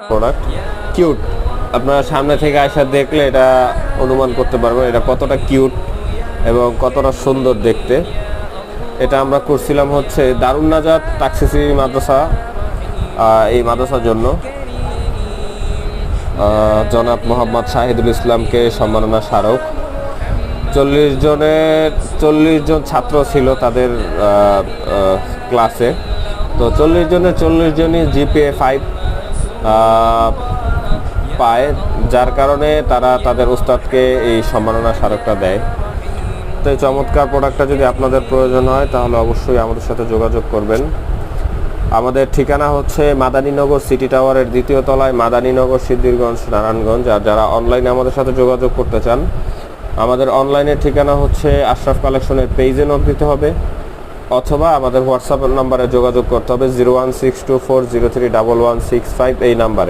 Product cute. আপনারা সামনে থেকে আয়সা দেখলে এটা অনুমান করতে পারবেন এটা কতটা কিউট এবং কতটা সুন্দর দেখতে। এটা আমরা করছিলাম হচ্ছে দারুন নাজাত তাকসিসি মাদ্রাসা, এই মাদ্রাসার জন্য জনাব মোহাম্মদ শাহিদুল ইসলামকে সম্মাননা স্মারক। 40 জন ছাত্র ছিল তাদের ক্লাসে। তো 40 জনের 40 জনই জিপিএ 5 পায়, যার কারণে তারা তাদের উস্তাদকে এই সম্মাননা স্মারকটা দেয়। তো এই চমৎকার প্রোডাক্টটা যদি আপনাদের প্রয়োজন হয় তাহলে অবশ্যই আমাদের সাথে যোগাযোগ করবেন। আমাদের ঠিকানা হচ্ছে মাদানীনগর সিটি টাওয়ারের 2য় তলায়, মাদানীনগর, সিদ্ধিরগঞ্জ, নারায়ণগঞ্জ। আর যারা অনলাইনে আমাদের সাথে যোগাযোগ করতে চান, আমাদের অনলাইনের ঠিকানা হচ্ছে আশরাফ কালেকশনের পেজে নক দিতে হবে, অথবা আমাদের হোয়াটসঅ্যাপ নাম্বারে যোগাযোগ করতে হবে 01624031165 এই নাম্বারে।